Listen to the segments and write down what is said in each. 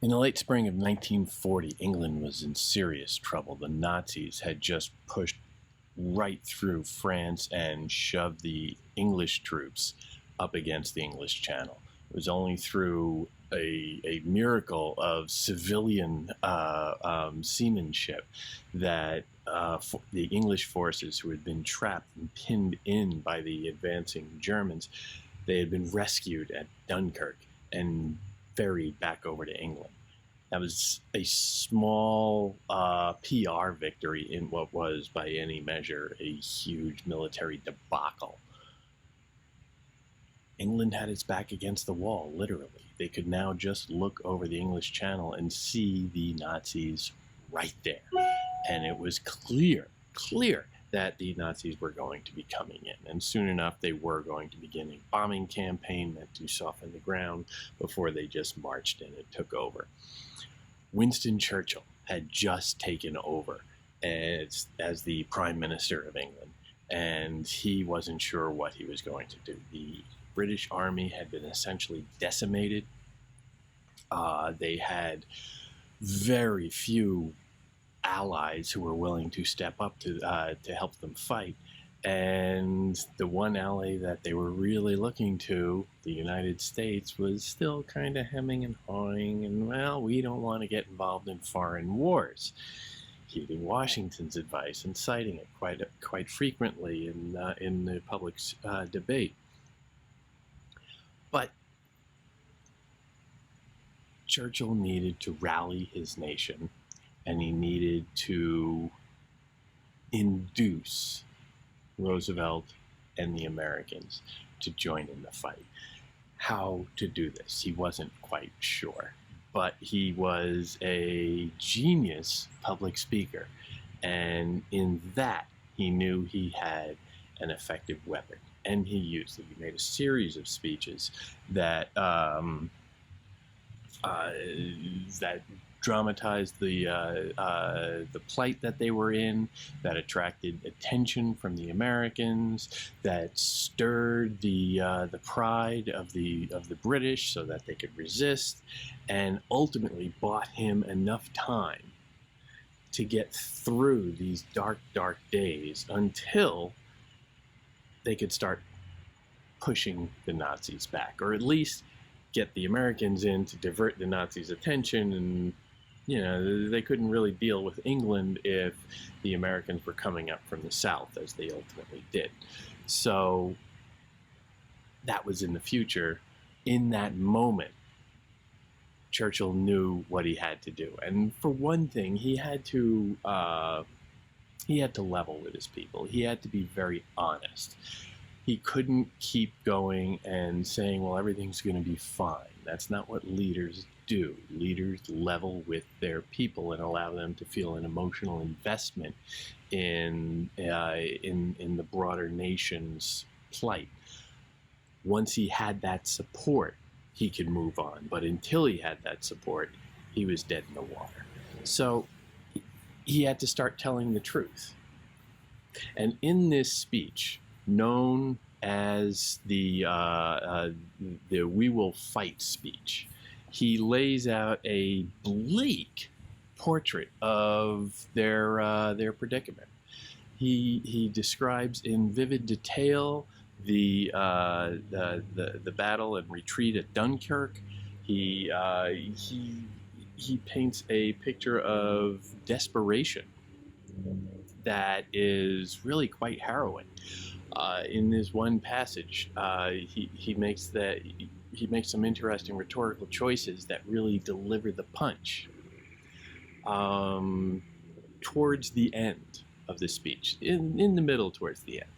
In the late spring of 1940, England was in serious trouble. The Nazis had just pushed right through France and shoved the English troops up against the English Channel. It was only through a miracle of civilian seamanship that the English forces, who had been trapped and pinned in by the advancing Germans, they had been rescued at Dunkirk and ferried back over to England. That was a small PR victory in what was, by any measure, a huge military debacle. England had its back against the wall, literally. They could now just look over the English Channel and see the Nazis right there. And it was clear that the Nazis were going to be coming in. And soon enough, they were going to begin a bombing campaign meant to soften the ground before they just marched in and took over. Winston Churchill had just taken over as the Prime Minister of England, and he wasn't sure what he was going to do. The British Army had been essentially decimated. They had very few allies who were willing to step up to help them fight. And the one ally that they were really looking to, the United States, was still kind of hemming and hawing, and, well, we don't want to get involved in foreign wars, heeding Washington's advice and citing it quite frequently in the public debate. But Churchill needed to rally his nation, and he needed to induce Roosevelt and the Americans to join in the fight. How to do this, he wasn't quite sure, but he was a genius public speaker, and in that he knew he had an effective weapon, and he used it. He made a series of speeches that that dramatized the plight that they were in, that attracted attention from the Americans, that stirred the pride of the British so that they could resist, and ultimately bought him enough time to get through these dark days until they could start pushing the Nazis back, or at least get the Americans in to divert the Nazis' attention. And they couldn't really deal with England if the Americans were coming up from the south, as they ultimately did. So that was in the future. In that moment, Churchill knew what he had to do. And for one thing, he had to level with his people. He had to be very honest. He couldn't keep going and saying, well, everything's going to be fine. That's not what leaders do. Leaders level with their people and allow them to feel an emotional investment in the broader nation's plight. Once he had that support, he could move on. But until he had that support, he was dead in the water. So he had to start telling the truth. And in this speech, known as the "We Will Fight" speech, he lays out a bleak portrait of their predicament. He describes in vivid detail the battle and retreat at Dunkirk. He paints a picture of desperation that is really quite harrowing. In this one passage, he makes some interesting rhetorical choices that really deliver the punch. Towards the end of the speech, in the middle towards the end,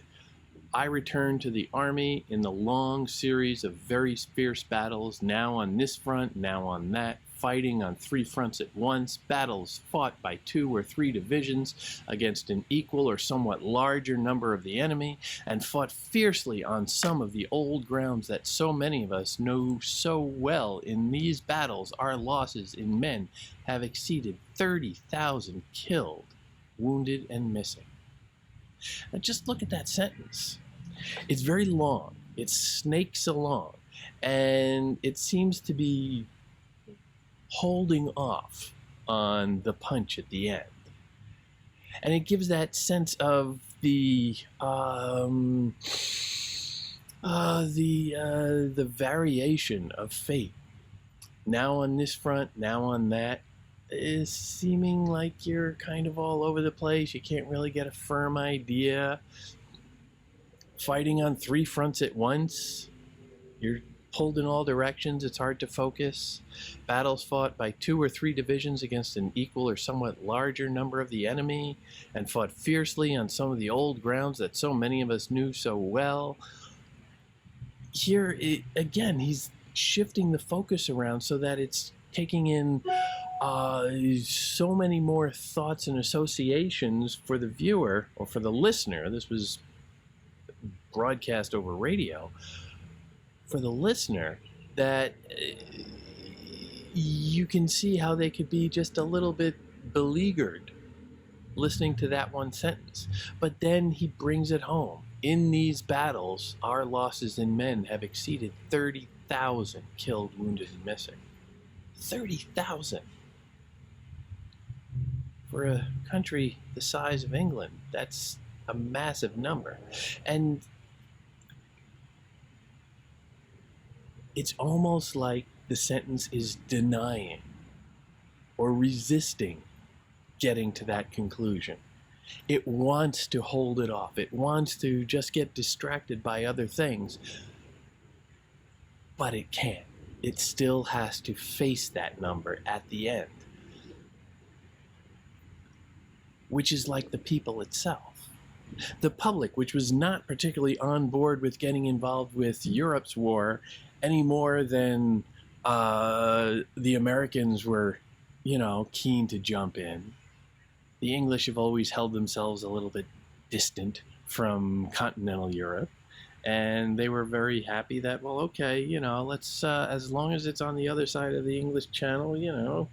I return to the army in the long series of very fierce battles, now on this front, now on that, fighting on 3 fronts at once, battles fought by 2 or 3 divisions against an equal or somewhat larger number of the enemy, and fought fiercely on some of the old grounds that so many of us know so well. In these battles, our losses in men have exceeded 30,000 killed, wounded, and missing. Now just look at that sentence. It's very long. It snakes along, and it seems to be holding off on the punch at the end. And it gives that sense of the variation of fate. Now on this front, now on that, is seeming like you're kind of all over the place. You can't really get a firm idea. Fighting on 3 fronts at once. You're pulled in all directions. It's hard to focus. Battles fought by 2 or 3 divisions against an equal or somewhat larger number of the enemy, and fought fiercely on some of the old grounds that so many of us knew so well. Here, again, he's shifting the focus around so that it's taking in so many more thoughts and associations for the viewer or for the listener. This was broadcast over radio. For the listener, that you can see how they could be just a little bit beleaguered listening to that one sentence. But then he brings it home. In these battles, our losses in men have exceeded 30,000 killed, wounded, and missing. 30,000. For a country the size of England, that's a massive number. And it's almost like the sentence is denying or resisting getting to that conclusion. It wants to hold it off. It wants to just get distracted by other things. But it can't. It still has to face that number at the end. Which is like the people itself. The public, which was not particularly on board with getting involved with Europe's war any more than the Americans were, keen to jump in. The English have always held themselves a little bit distant from continental Europe, and they were very happy that, well, okay, let's, as long as it's on the other side of the English Channel,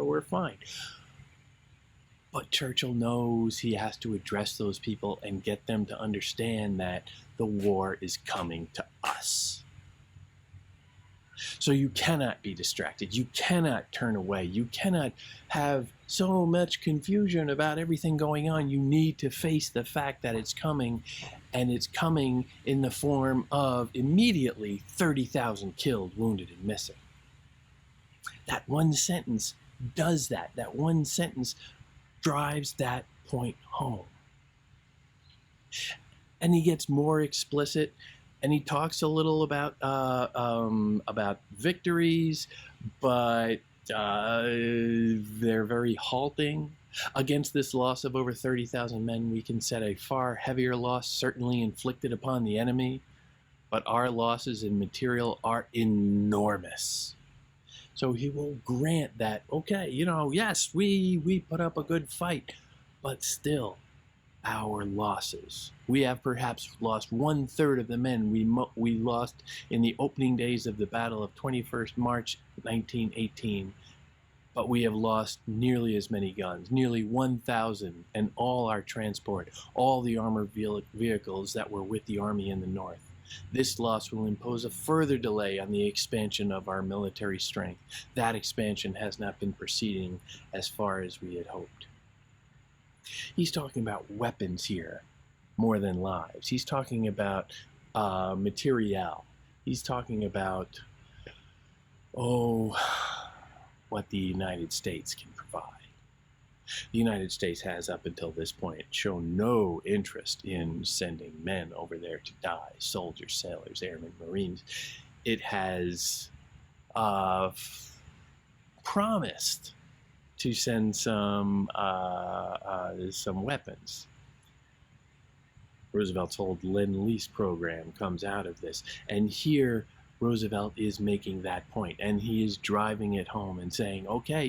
we're fine. But Churchill knows he has to address those people and get them to understand that the war is coming to us. So you cannot be distracted. You cannot turn away. You cannot have so much confusion about everything going on. You need to face the fact that it's coming, and it's coming in the form of immediately 30,000 killed, wounded, and missing. That one sentence does that. That one sentence drives that point home. And he gets more explicit. And he talks a little about victories, but they're very halting. Against this loss of over 30,000 men, we can set a far heavier loss certainly inflicted upon the enemy, but our losses in material are enormous. So he will grant that, okay, yes, we put up a good fight, but still, our losses. We have perhaps lost 1/3 of the men we lost in the opening days of the Battle of 21st March 1918, but we have lost nearly as many guns, nearly 1,000, and all our transport, all the armored vehicles that were with the army in the north. This loss will impose a further delay on the expansion of our military strength. That expansion has not been proceeding as far as we had hoped. He's talking about weapons here more than lives. He's talking about materiel. He's talking about, what the United States can provide. The United States has, up until this point, shown no interest in sending men over there to die, soldiers, sailors, airmen, Marines. It has promised to send some weapons. Roosevelt's whole Lend-Lease program comes out of this. And here, Roosevelt is making that point, and he is driving it home and saying, okay,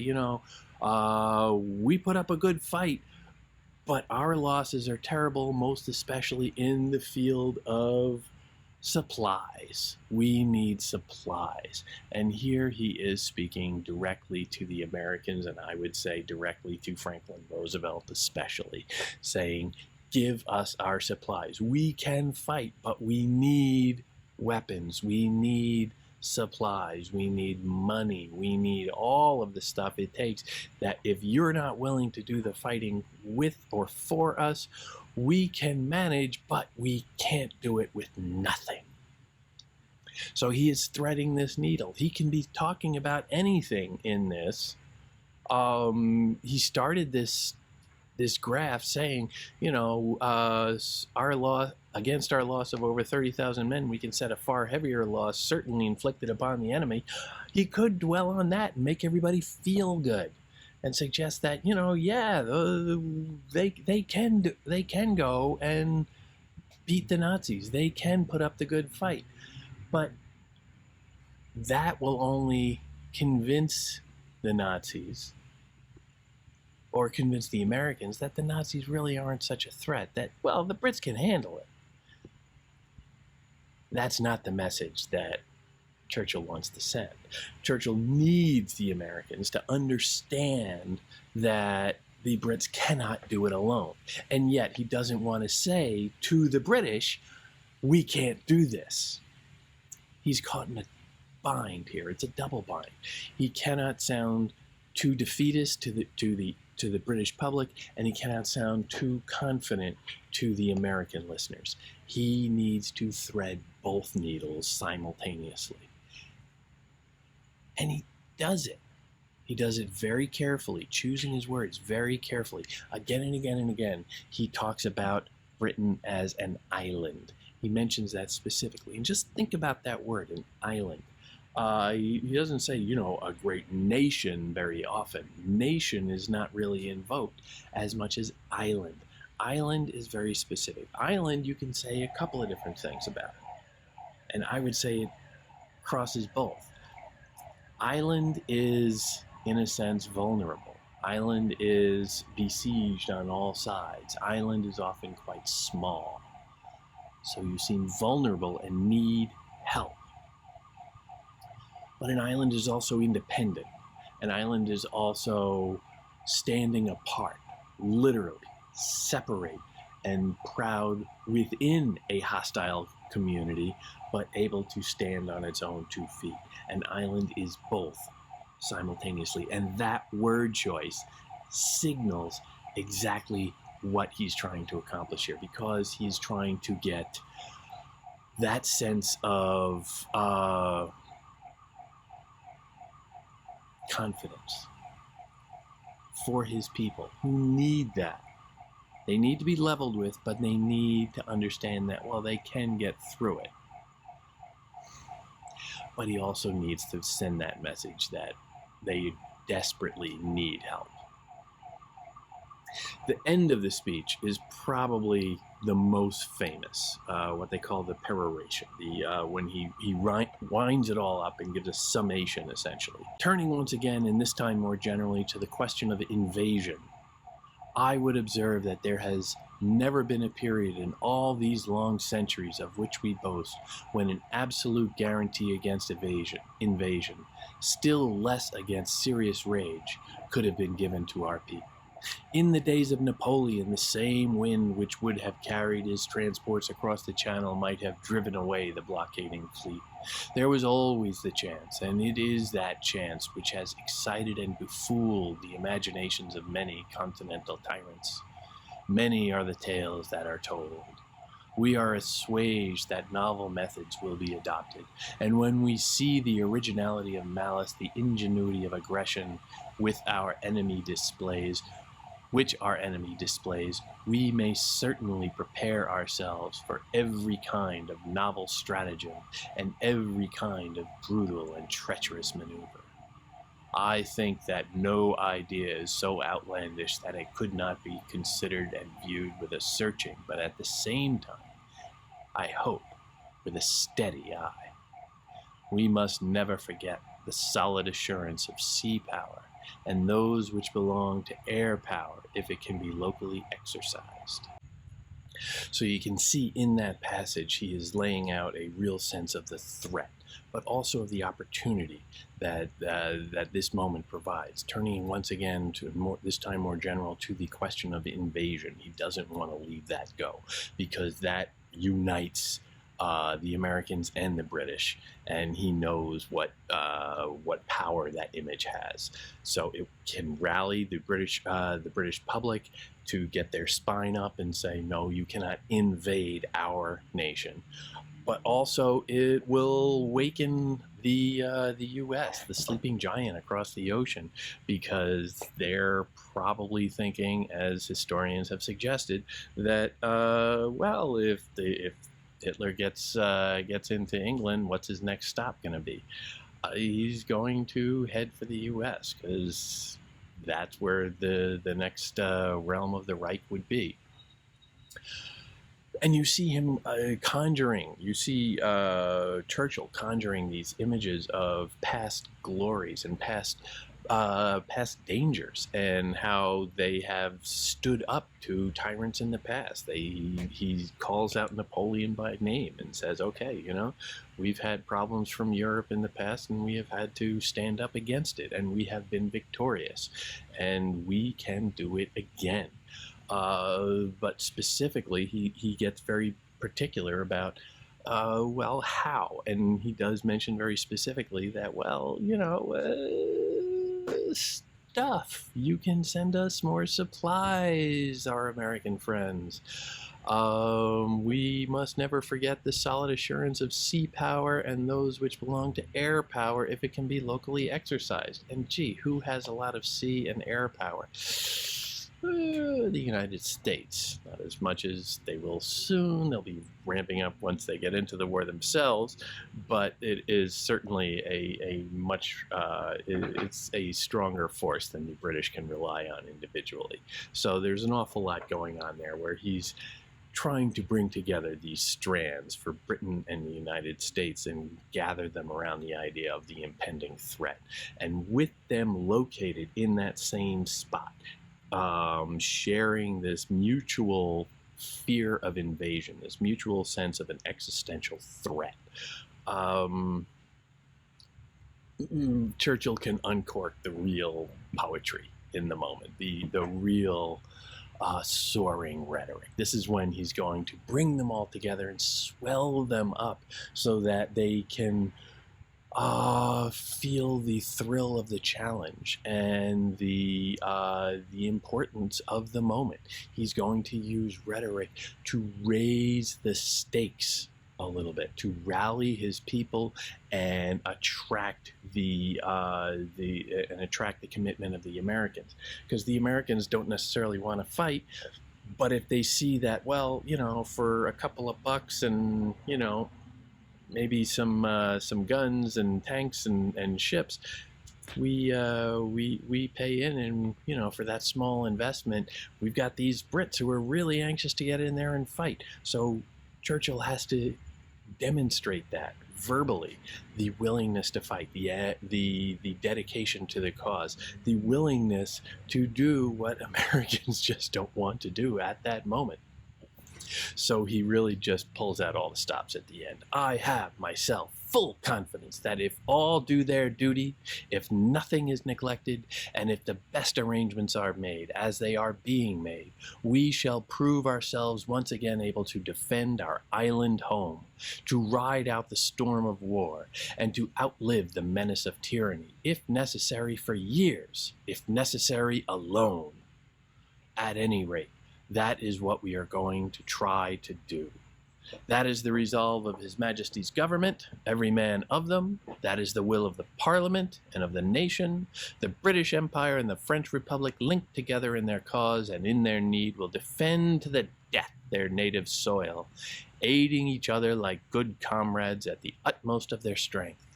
we put up a good fight, but our losses are terrible, most especially in the field of supplies. We need supplies. And here he is speaking directly to the Americans, and I would say directly to Franklin Roosevelt especially, saying, give us our supplies. We can fight, but we need weapons. We need supplies, we need money, we need all of the stuff it takes, that if you're not willing to do the fighting with or for us, we can manage, but we can't do it with nothing. So he is threading this needle. He can be talking about anything in this. He started this graph saying, our loss against our loss of over 30,000 men, we can set a far heavier loss certainly inflicted upon the enemy. He could dwell on that and make everybody feel good, and suggest that they can go and beat the Nazis. They can put up the good fight, but that will only convince the Nazis, or convince the Americans, that the Nazis really aren't such a threat, that, well, the Brits can handle it. That's not the message that Churchill wants to send. Churchill needs the Americans to understand that the Brits cannot do it alone. And yet he doesn't want to say to the British, we can't do this. He's caught in a bind here. It's a double bind. He cannot sound too defeatist to the British public, and he cannot sound too confident to the American listeners. He needs to thread both needles simultaneously. And he does it. He does it very carefully, choosing his words very carefully. Again and again and again, he talks about Britain as an island. He mentions that specifically. And just think about that word, an island. He doesn't say, a great nation very often. Nation is not really invoked as much as island. Island is very specific. Island, you can say a couple of different things about it. And I would say it crosses both. Island is, in a sense, vulnerable. Island is besieged on all sides. Island is often quite small. So you seem vulnerable and need help. But an island is also independent. An island is also standing apart, literally, separate and proud within a hostile community, but able to stand on its own 2 feet. An island is both simultaneously. And that word choice signals exactly what he's trying to accomplish here, because he's trying to get that sense of confidence for his people, who need that. They need to be leveled with, but they need to understand that, well, they can get through it. But he also needs to send that message that they desperately need help. The end of the speech is probably the most famous, what they call the peroration, when he winds it all up and gives a summation, essentially. Turning once again, and this time more generally, to the question of invasion, I would observe that there has never been a period in all these long centuries of which we boast when an absolute guarantee against invasion, still less against serious rage, could have been given to our people. In the days of Napoleon, the same wind which would have carried his transports across the Channel might have driven away the blockading fleet. There was always the chance, and it is that chance which has excited and befooled the imaginations of many continental tyrants. Many are the tales that are told. We are assuaged that novel methods will be adopted, and when we see the originality of malice, the ingenuity of aggression which our enemy displays, we may certainly prepare ourselves for every kind of novel stratagem and every kind of brutal and treacherous maneuver. I think that no idea is so outlandish that it could not be considered and viewed with a searching, but at the same time, I hope, with a steady eye. We must never forget the solid assurance of sea power and those which belong to air power if it can be locally exercised. So you can see in that passage he is laying out a real sense of the threat, but also of the opportunity that this moment provides, turning once again to this time more general to the question of invasion. He doesn't want to leave that go, because that unites the Americans and the British, and he knows what power that image has. So it can rally the British public to get their spine up and say, no, you cannot invade our nation. But also it will waken the U.S., the sleeping giant across the ocean, because they're probably thinking, as historians have suggested, that well, if Hitler gets into England, what's his next stop going to be? He's going to head for the U.S. because that's where the next realm of the Reich would be. And you see him conjuring, you see Churchill conjuring these images of past glories and past dangers, and how they have stood up to tyrants in the past. He calls out Napoleon by name and says, okay, we've had problems from Europe in the past, and we have had to stand up against it, and we have been victorious, and we can do it again. But specifically, he gets very particular about, well, how. And he does mention very specifically that, well, stuff. You can send us more supplies, our American friends. We must never forget the solid assurance of sea power and those which belong to air power if it can be locally exercised. And gee, who has a lot of sea and air power? The United States, not as much as they will soon. They'll be ramping up once they get into the war themselves, but it is certainly a much, it's a stronger force than the British can rely on individually. So there's an awful lot going on there where he's trying to bring together these strands for Britain and the United States and gather them around the idea of the impending threat. And with them located in that same spot, sharing this mutual fear of invasion, this mutual sense of an existential threat. Churchill can uncork the real poetry in the moment, the real soaring rhetoric. This is when he's going to bring them all together and swell them up so that they can feel the thrill of the challenge and the importance of the moment. He's going to use rhetoric to raise the stakes a little bit, to rally his people and attract the commitment of the Americans, because the Americans don't necessarily want to fight. But if they see that, well, for a couple of bucks and maybe some guns and tanks and ships, we pay in, and for that small investment, we've got these Brits who are really anxious to get in there and fight. So Churchill has to demonstrate that verbally, the willingness to fight, the dedication to the cause, the willingness to do what Americans just don't want to do at that moment. So he really just pulls out all the stops at the end. I have myself full confidence that if all do their duty, if nothing is neglected, and if the best arrangements are made, as they are being made, we shall prove ourselves once again able to defend our island home, to ride out the storm of war, and to outlive the menace of tyranny, if necessary for years, if necessary alone. At any rate, that is what we are going to try to do. That is the resolve of His Majesty's government, every man of them. That is the will of the Parliament and of the nation. The British Empire and the French Republic, linked together in their cause and in their need, will defend to the death their native soil, aiding each other like good comrades at the utmost of their strength.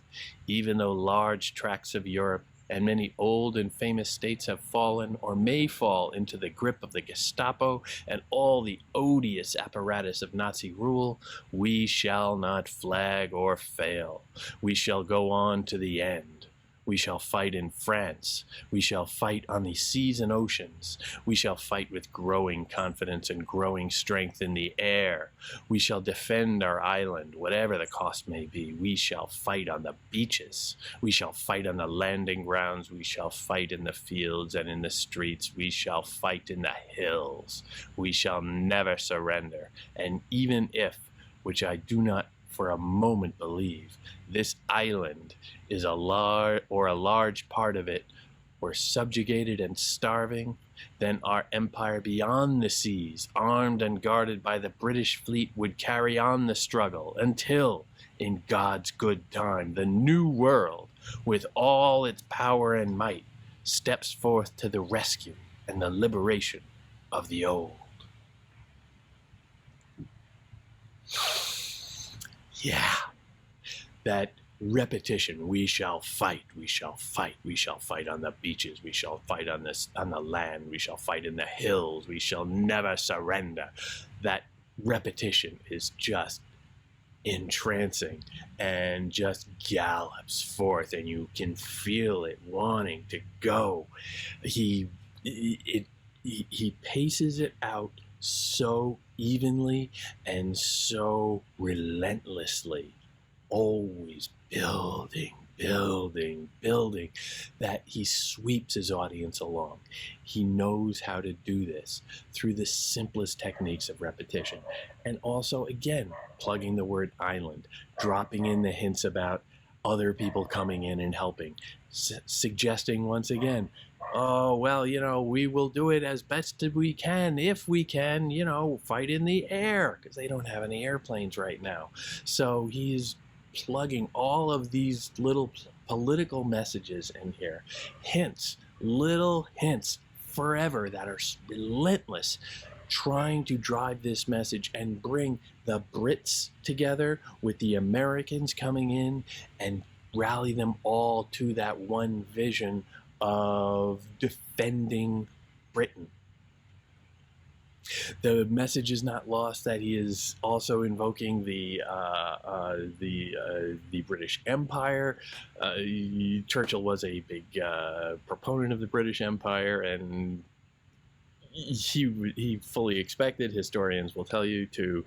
Even though large tracts of Europe and many old and famous states have fallen or may fall into the grip of the Gestapo and all the odious apparatus of Nazi rule, we shall not flag or fail. We shall go on to the end. We shall fight in France. We shall fight on the seas and oceans. We shall fight with growing confidence and growing strength in the air. We shall defend our island, whatever the cost may be. We shall fight on the beaches. We shall fight on the landing grounds. We shall fight in the fields and in the streets. We shall fight in the hills. We shall never surrender. And even if, which I do not for a moment believe this island is a large part of it were subjugated and starving, then our empire beyond the seas, armed and guarded by the British fleet, would carry on the struggle until, in God's good time, the New World, with all its power and might, steps forth to the rescue and the liberation of the old. Yeah, that repetition. We shall fight, we shall fight, we shall fight on the beaches, we shall fight on the land, we shall fight in the hills, we shall never surrender. That repetition is just entrancing and just gallops forth, and you can feel it wanting to go. He paces it out so evenly and so relentlessly, always building, that he sweeps his audience along. He knows how to do this through the simplest techniques of repetition. And also, again, plugging the word island, dropping in the hints about other people coming in and helping, suggesting once again, oh, well, we will do it as best as we can, if we can, fight in the air, because they don't have any airplanes right now. So he's plugging all of these little political messages in here. Hints, little hints forever that are relentless, trying to drive this message and bring the Brits together with the Americans coming in and rally them all to that one vision of defending Britain. The message is not lost that he is also invoking the British Empire. Churchill was a big proponent of the British Empire, and he fully expected, historians will tell you, to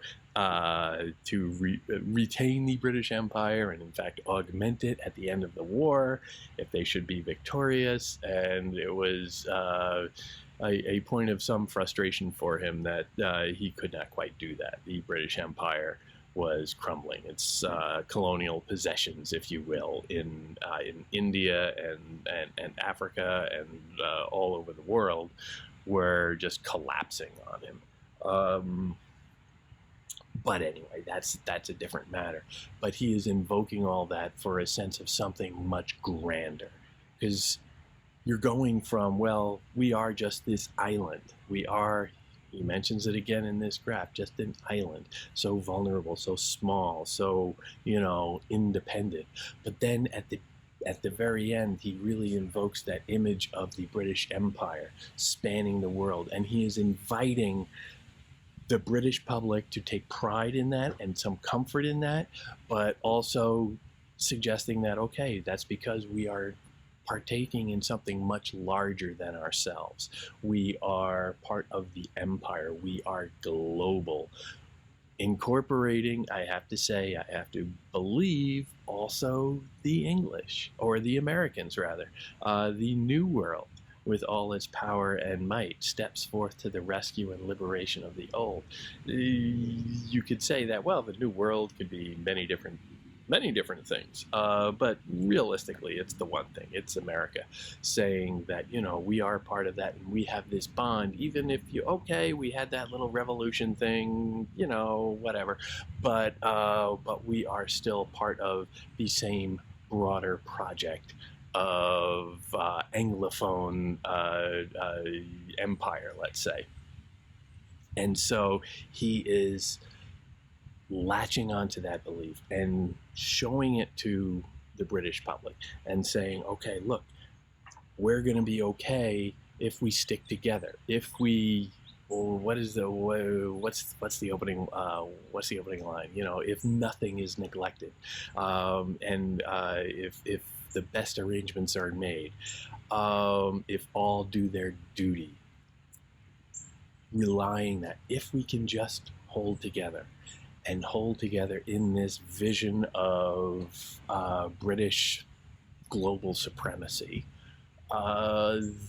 retain the British Empire and in fact augment it at the end of the war if they should be victorious. And it was a point of some frustration for him that he could not quite do that. The British Empire was crumbling. Its colonial possessions, if you will, in India and Africa and all over the world were just collapsing on him. But anyway, that's a different matter. But he is invoking all that for a sense of something much grander, because you're going from, well, we are just this island. We are, he mentions it again in this graph, just an island, so vulnerable, so small, so, independent. But then at the very end, he really invokes that image of the British Empire spanning the world, and he is inviting the British public to take pride in that and some comfort in that, but also suggesting that, okay, that's because we are partaking in something much larger than ourselves. We are part of the empire. We are global. Incorporating, I have to believe also the English, or the Americans rather, the New World, with all its power and might, steps forth to the rescue and liberation of the old. You could say that, well, the New World could be many different things, but realistically, it's the one thing. It's America saying that, we are part of that, and we have this bond, even if we had that little revolution thing, whatever, but we are still part of the same broader project of Anglophone empire, let's say. And so he is latching onto that belief and showing it to the British public and saying, okay, look, we're going to be okay if we stick together. If we, what's the opening line? If nothing is neglected, and if the best arrangements are made, if all do their duty, relying that if we can just hold together in this vision of British global supremacy,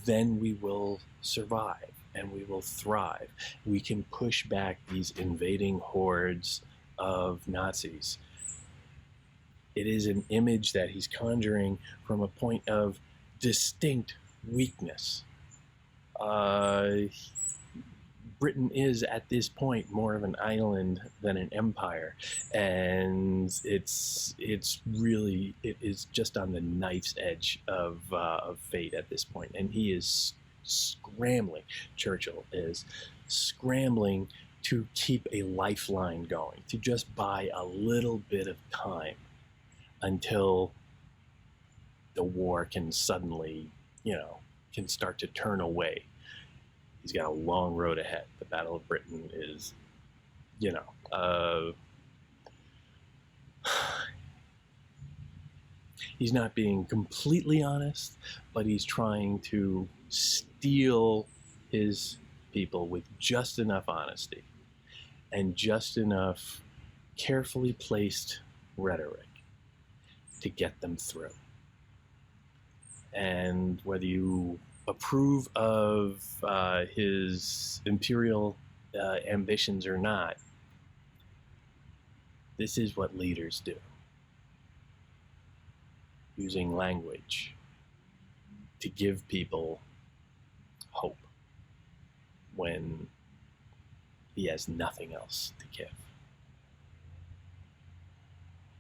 then we will survive and we will thrive. We can push back these invading hordes of Nazis It is an image that he's conjuring from a point of distinct weakness. Britain is at this point more of an island than an empire, and it is just on the knife's edge of fate at this point, and he is scrambling. Churchill is scrambling to keep a lifeline going, to just buy a little bit of time until the war can suddenly, can start to turn away. He's got a long road ahead. The Battle of Britain is, he's not being completely honest, but he's trying to steel his people with just enough honesty and just enough carefully placed rhetoric to get them through. And whether you approve of his imperial ambitions or not, this is what leaders do. Using language to give people hope when he has nothing else to give.